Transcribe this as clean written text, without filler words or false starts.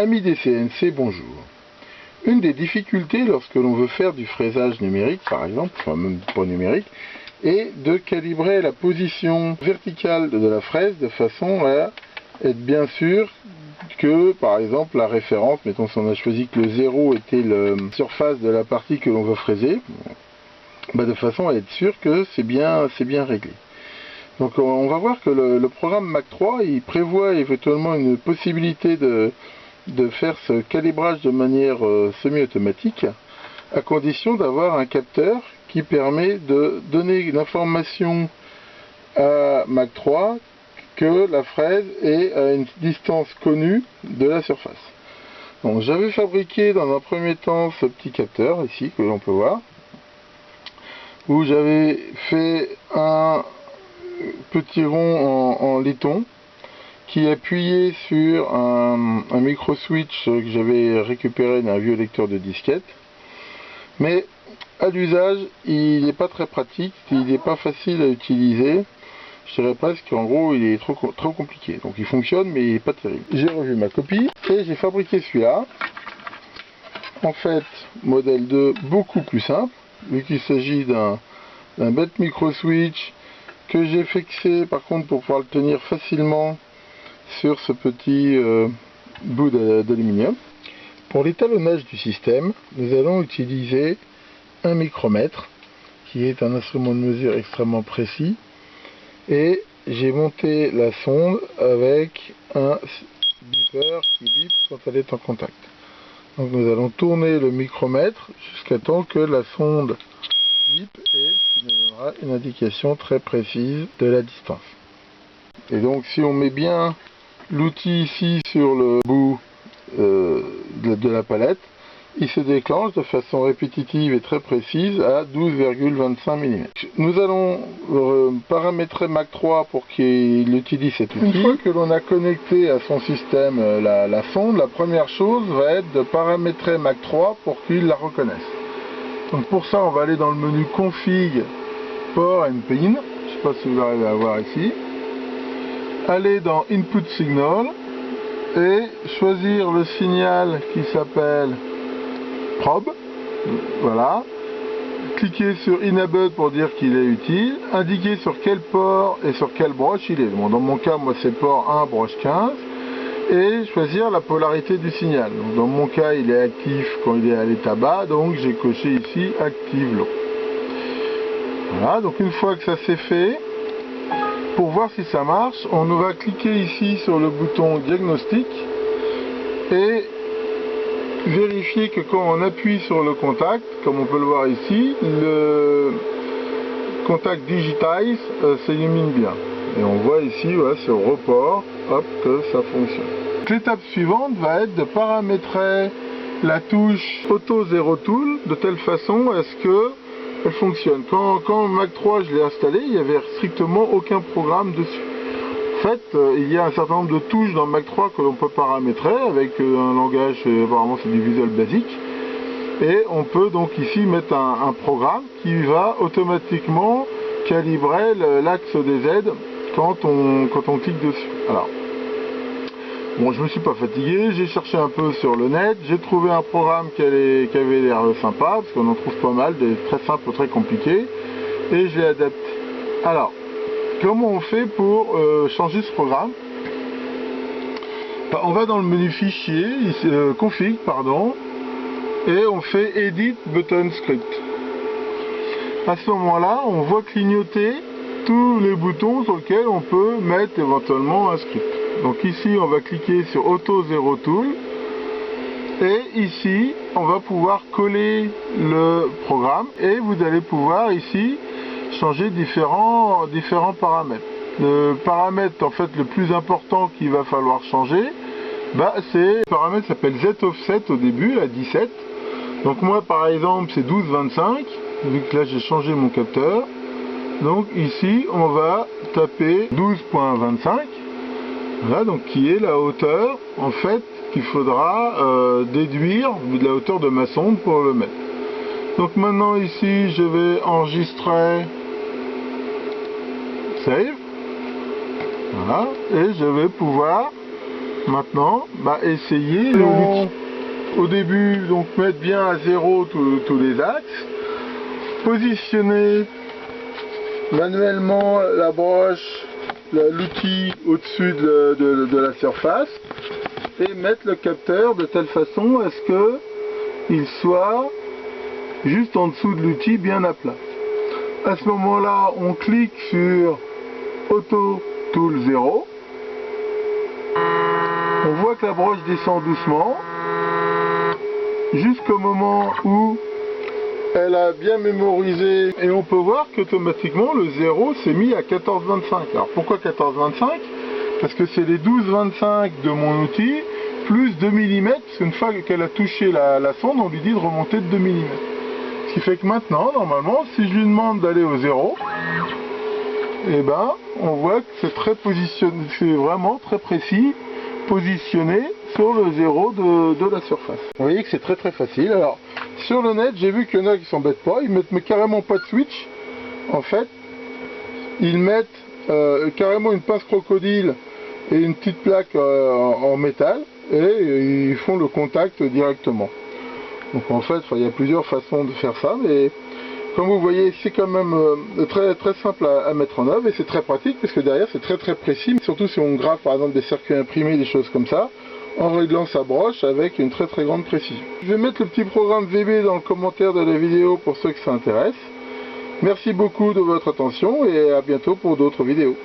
Amis des CNC, bonjour. Une des difficultés lorsque l'on veut faire du fraisage numérique, par exemple, enfin même pas numérique, est de calibrer la position verticale de la fraise de façon à être bien sûr que, par exemple, la référence, mettons si on a choisi que le 0 était la surface de la partie que l'on veut fraiser, de façon à être sûr que c'est bien réglé. Donc on va voir que le programme Mach 3, il prévoit éventuellement une possibilité de faire ce calibrage de manière semi-automatique, à condition d'avoir un capteur qui permet de donner l'information à Mach 3 que la fraise est à une distance connue de la surface. Donc j'avais fabriqué dans un premier temps ce petit capteur ici que l'on peut voir, où j'avais fait un petit rond en laiton qui appuyait sur un micro switch que j'avais récupéré d'un vieux lecteur de disquette, mais à l'usage il n'est pas très pratique, il n'est pas facile à utiliser, je dirais presque qu'en gros il est trop compliqué. Donc il fonctionne mais il n'est pas terrible. J'ai revu ma copie et j'ai fabriqué celui-là, en fait modèle 2 beaucoup plus simple, vu qu'il s'agit d'un bête micro switch que j'ai fixé par contre pour pouvoir le tenir facilement sur ce petit bout d'aluminium. Pour l'étalonnage du système, nous allons utiliser un micromètre qui est un instrument de mesure extrêmement précis, et j'ai monté la sonde avec un beeper qui bip quand elle est en contact. Donc nous allons tourner le micromètre jusqu'à temps que la sonde bip, et ce qui nous donnera une indication très précise de la distance. Et donc si on met bien l'outil ici sur le bout de la palette, il se déclenche de façon répétitive et très précise à 12,25 mm. Nous allons paramétrer Mach 3 pour qu'il utilise cet outil. Une fois que l'on a connecté à son système la sonde, la première chose va être de paramétrer Mach 3 pour qu'il la reconnaisse. Donc pour ça, on va aller dans le menu Config, Port and Pin, je ne sais pas si vous arrivez à voir ici, aller dans Input Signal et choisir le signal qui s'appelle Probe, voilà, cliquez sur Enable pour dire qu'il est utile, indiquer sur quel port et sur quelle broche il est. Bon, dans mon cas, moi c'est port 1, broche 15, et choisir la polarité du signal. Donc, dans mon cas, il est actif quand il est à l'état bas, donc j'ai coché ici Active Low. Voilà, donc une fois que ça c'est fait, pour voir si ça marche, on va cliquer ici sur le bouton Diagnostic et vérifier que quand on appuie sur le contact, comme on peut le voir ici, le contact Digitize s'illumine bien. Et on voit ici, ouais, sur report, hop, que ça fonctionne. L'étape suivante va être de paramétrer la touche Auto Zero Tool de telle façon à ce que elle fonctionne. Quand Mach 3 je l'ai installé, il n'y avait strictement aucun programme dessus. En fait, il y a un certain nombre de touches dans Mach 3 que l'on peut paramétrer avec un langage, apparemment c'est du Visual Basic, et on peut donc ici mettre un programme qui va automatiquement calibrer l'axe des aides quand on clique dessus. Alors, bon, je me suis pas fatigué, j'ai cherché un peu sur le net, j'ai trouvé un programme qui avait l'air sympa, parce qu'on en trouve pas mal, des très simples ou très compliqués, et je l'ai adapté. Alors, comment on fait pour changer ce programme? On va dans le menu fichier, config, pardon, et on fait Edit Button Script. À ce moment-là, on voit clignoter tous les boutons sur lesquels on peut mettre éventuellement un script. Donc ici, on va cliquer sur Auto Zero Tool, et ici, on va pouvoir coller le programme, et vous allez pouvoir ici changer différents paramètres. Le paramètre en fait le plus important qu'il va falloir changer, c'est le paramètre qui s'appelle Z offset au début, à 17. Donc moi par exemple c'est 12,25, vu que là j'ai changé mon capteur. Donc ici on va taper 12,25, voilà, donc qui est la hauteur en fait qu'il faudra déduire de la hauteur de ma sonde pour le mettre. Donc maintenant ici je vais enregistrer, save, voilà, et je vais pouvoir Maintenant, essayez au début, donc mettre bien à zéro tous les axes, positionner manuellement la broche, l'outil au-dessus de la surface et mettre le capteur de telle façon à ce que il soit juste en dessous de l'outil, bien à plat. À ce moment-là, on clique sur Auto Tool 0. On voit que la broche descend doucement jusqu'au moment où elle a bien mémorisé et on peut voir qu'automatiquement le 0 s'est mis à 14,25. Alors pourquoi 14,25? Parce que c'est les 12,25 de mon outil plus 2 mm, parce qu'une fois qu'elle a touché la sonde, on lui dit de remonter de 2 mm. Ce qui fait que maintenant, normalement, si je lui demande d'aller au 0, eh ben, on voit que c'est très positionné, c'est vraiment très précis, positionné sur le 0 de la surface. Vous voyez que c'est très très facile. Alors, sur le net, j'ai vu qu'il y en a qui s'embêtent pas, ils mettent carrément pas de switch. En fait, ils mettent carrément une pince crocodile et une petite plaque en métal et ils font le contact directement. Donc en fait, il y a plusieurs façons de faire ça, mais comme vous voyez, c'est quand même très très simple à mettre en œuvre et c'est très pratique parce que derrière c'est très très précis, surtout si on grave par exemple des circuits imprimés, des choses comme ça, en réglant sa broche avec une très très grande précision. Je vais mettre le petit programme VB dans le commentaire de la vidéo pour ceux que ça intéresse. Merci beaucoup de votre attention et à bientôt pour d'autres vidéos.